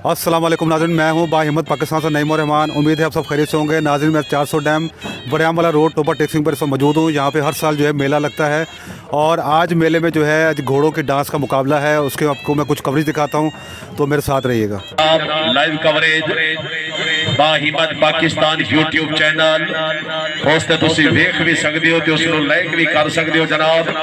अस्सलाम वालेकुम नाज़रीन, मैं हूं बाहिम्मत पाकिस्तान से नईम रहमान। उम्मीद है आप सब खैरियत से होंगे। नाज़रीन, मैं 400 डैम बड़ियामला रोड टोपा टेक्सिंग पर इस वक्त मौजूद हूं। यहाँ पे हर साल जो है मेला लगता है और आज मेले में जो है आज घोड़ों के डांस का मुकाबला है। उसके आपको मैं कुछ कवरेज दिखाता हूँ, तो मेरे साथ रहिएगा। लाइव कवरेज बाहिम्मत पाकिस्तान यूट्यूब चैनल दोस्त तुसी देख भी सकते हो, तो उसको लाइक भी कर सकते हो जनाब।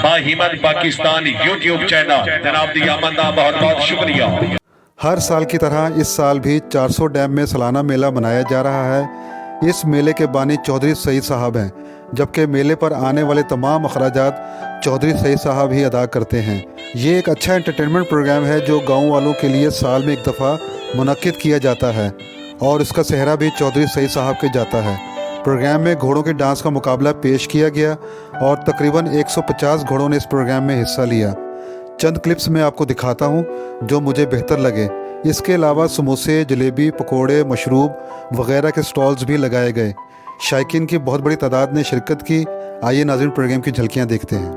बाहिम्मत पाकिस्तान यूट्यूब चैनल जनाब दी आमद का बहुत बहुत शुक्रिया। हर साल की तरह इस साल भी 400 डैम में सालाना मेला मनाया जा रहा है। इस मेले के बानी चौधरी सईद साहब हैं, जबकि मेले पर आने वाले तमाम अखराजात चौधरी सईद साहब ही अदा करते हैं। ये एक अच्छा एंटरटेनमेंट प्रोग्राम है जो गाँव वालों के लिए साल में एक दफ़ा मुनक्किद किया जाता है और इसका सेहरा भी चौधरी सईद साहब के जाता है। प्रोग्राम में घोड़ों के डांस का मुकाबला पेश किया गया और तकरीबन 150 घोड़ों ने इस प्रोग्राम में हिस्सा लिया। चंद क्लिप्स में आपको दिखाता हूं जो मुझे बेहतर लगे। इसके अलावा समोसे, जलेबी, पकोड़े, मशरूब वगैरह के स्टॉल्स भी लगाए गए। शायकीन की बहुत बड़ी तादाद ने शिरकत की। आइए नाज़रीन, प्रोग्राम की झलकियां देखते हैं।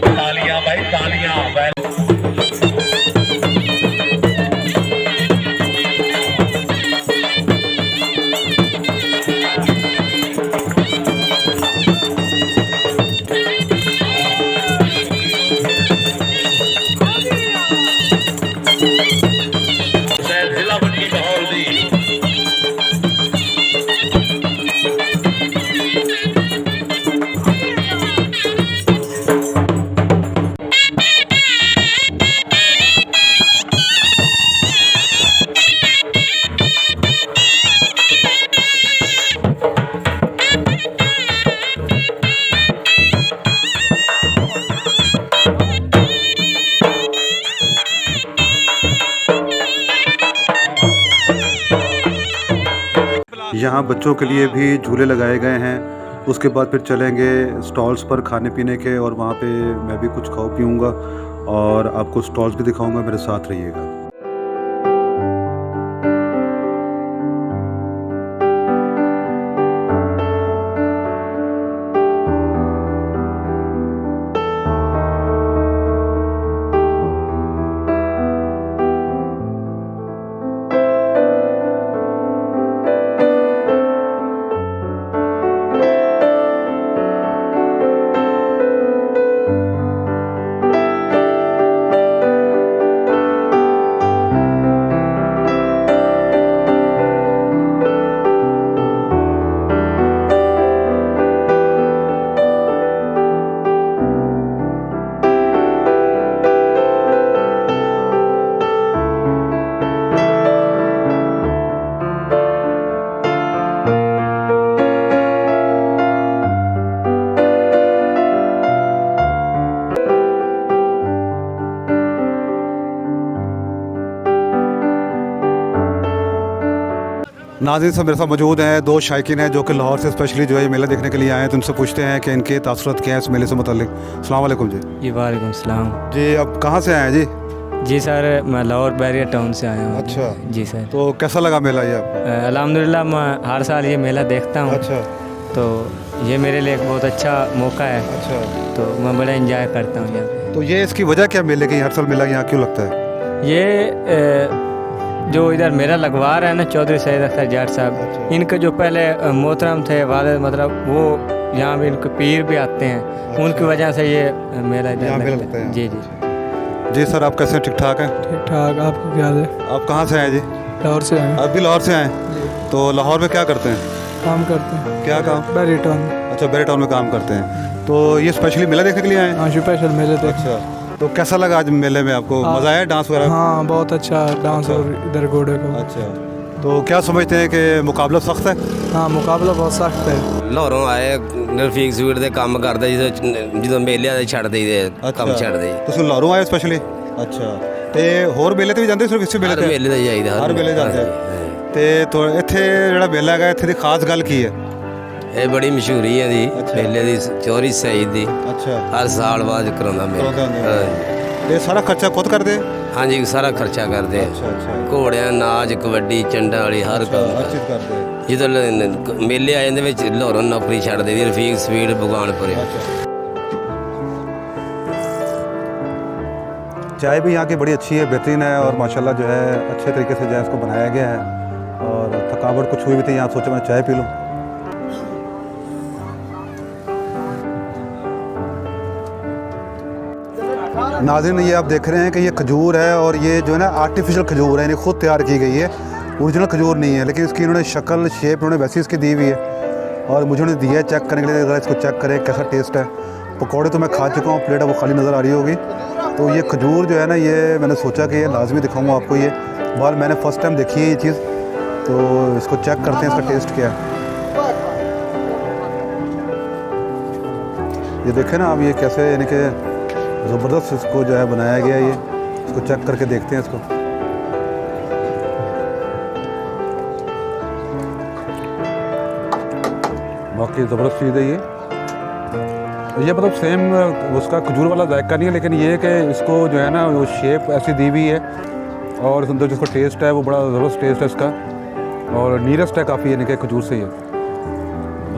तालियां भाई तालियां। यहाँ बच्चों के लिए भी झूले लगाए गए हैं। उसके बाद फिर चलेंगे स्टॉल्स पर खाने पीने के और वहाँ पे मैं भी कुछ खाऊं पीऊँगा और आपको स्टॉल्स भी दिखाऊंगा। मेरे साथ रहिएगा। नाज़रीन, सब मेरे साथ मौजूद हैं दो शायकीन हैं जो कि लाहौर से स्पेशली जो है ये मेला देखने के लिए आए हैं। तो उनसे पूछते हैं कि इनके तासुरात क्या हैं इस मेले से मुताल्लिक। अस्सलाम वालेकुम जी। जी वालेकुम सलाम। जी, अब कहाँ से आए हैं जी? जी सर, मैं लाहौर बैरिया टाउन से आया हूँ। अच्छा जी सर। तो कैसा लगा मेला ये आपको? अल्हम्दुलिल्लाह, मैं हर साल ये मेला देखता हूँ। अच्छा, तो ये मेरे लिए एक बहुत अच्छा मौका है। अच्छा, तो मैं बड़ा इंजॉय करता हूँ यहाँ पे। तो ये इसकी वजह क्या मेले की? हर साल मेला यहाँ क्यों लगता है? ये जो इधर मेरा लगवा रहा है ना, चौधरी सैयद अख्तर जाट साहब, इनके जो पहले मोहतरम थे वालिद, मतलब वो यहाँ भी इनके पीर भी आते हैं। उनकी वजह से ये मेला इधर लगता है। जी जी जी सर, आप कैसे? ठीक ठाक हैं? ठीक ठाक। आपको क्या है? आप कहाँ से आए जी? लाहौर से आए। आप भी लाहौर से आए? तो लाहौर में क्या करते हैं? काम करते हैं। क्या काम? बैरिटोन। अच्छा, बैरिटोन में काम करते हैं। तो ये स्पेशली मेला देखने के लिए आए हैं? हाँ, स्पेशल मेले थे। अच्छा, तो कैसा लगा आज मेले में आपको? मज़ा आया डांस वगैरह? हाँ, बहुत अच्छा डांस और इधर घोड़े को। अच्छा, तो क्या समझते हैं कि मुकाबला सख्त है? हाँ, मुकाबला बहुत सख्त है। ਲਾਹੌਰੋਂ ਆਏ ਰਫੀਕ ਸਵੀਟ ਦੇ ਕੰਮ ਕਰਦੇ ਜਦੋਂ ਮੇਲਿਆਂ ਦੇ ਛੱਡ ਦਈਦੇ ਕੰਮ ਛੱਡ ਦੇ ਤੁਸੀਂ ਲਾਹੌਰੋਂ ਆਏ ਸਪੈਸ਼ਲੀ? ਅੱਛਾ, ਤੇ ਹੋਰ ਮੇਲੇ ਤੇ ਵੀ ਜਾਂਦੇ ਸਿਰਫ ਇਸੇ ਮੇਲੇ ਹਰ ਤੇ? ਮੇਲੇ ਤੇ ਜਾਈਦਾ ਹਰ ਮੇਲੇ ਜਾਂਦੇ। ਤੇ ਇੱਥੇ ਜਿਹੜਾ ਮੇਲਾ ਹੈਗਾ ਇੱਥੇ ਦੀ ਖਾਸ ਗੱਲ ਕੀ ਹੈ? ਇਹ ਬੜੀ ਮਸ਼ਹੂਰੀ ਹੈ ਦੀ ਮੇਲੇ ਦੀ ਚੌਧਰੀ ਸਈਦ ਦੀ ਅੱਛਾ, ਹਰ ਸਾਲ ਬਾਅਦ ਕਰਾਉਂਦਾ ਮੇਲਾ। ਇਹ ਸਾਰਾ ਖਰਚਾ ਖੁਦ ਕਰਦੇ? ਹਾਂਜੀ, ਸਾਰਾ ਖਰਚਾ ਕਰਦੇ ਅੱਛਾ ਅੱਛਾ, ਘੋੜਿਆਂ ਨਾਚ ਕਬੱਡੀ ਚੰਡਾ ਵਾਲੀ ਹਰ ਕੰਮ ਹਰ ਚੀਜ਼ ਕਰਦੇ। ਜਦੋਂ ਮੇਲੇ ਆ ਜਾਂਦੇ ਵਿੱਚ ਲਾਹੌਰੋਂ ਨੌਕਰੀ ਛੱਡ ਦੇਦੀ ਰਫੀਕ ਸਵੀਟ भगवानपुर। चाय भी यहाँ की बड़ी अच्छी है, बेहतरीन है और माशाल्लाह जो है अच्छे तरीके से जो है इसको बनाया गया है। और थकावट कुछ हुई भी थी, यहाँ सोचा मैं चाय पी लूँ। नाज़रीन, ये आप देख रहे हैं कि ये खजूर है और ये जो है ना आर्टिफिशियल खजूर है, यानी खुद तैयार की गई है, ओरिजिनल खजूर नहीं है। लेकिन इसकी इन्होंने शक्ल शेप उन्होंने वैसी इसकी दी हुई है और मुझे उन्होंने दिया है चेक करने के लिए। ज़रा इसको चेक करें कैसा टेस्ट है। पकौड़े तो मैं खा चुका हूँ, प्लेट है वो खाली नज़र आ रही होगी। तो ये खजूर जो है ना, ये मैंने सोचा कि ये लाजमी दिखाऊंगा आपको। ये बाल मैंने फ़र्स्ट टाइम देखी है ये चीज़, तो इसको चेक करते हैं इसका टेस्ट क्या है। ये देखें ना आप, ये कैसे यानी कि ज़बरदस्त इसको जो है बनाया गया है। ये इसको चेक करके देखते हैं इसको। बाकी ज़बरदस्त चीज़ है ये मतलब सेम उसका खजूर वाला जायका नहीं है, लेकिन ये है कि इसको जो है ना वो शेप ऐसी दी हुई है और अंदर जिसको टेस्ट है वो बड़ा ज़बरदस्त टेस्ट है इसका और नीयरेस्ट है काफ़ी, यानी कि खजूर से ही है,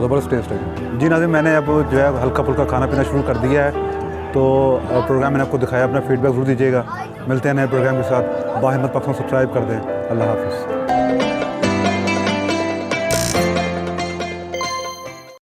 ज़बरदस्त टेस्ट है। जी नाज़रीन, मैंने अब जो है हल्का फुल्का खाना पीना शुरू कर दिया है। तो प्रोग्राम मैंने आपको दिखाया, अपना फीडबैक ज़रूर दीजिएगा। मिलते हैं नए प्रोग्राम के साथ। बाहिम्मत पाकिस्तान सब्सक्राइब कर दें। अल्लाह हाफ़िज़।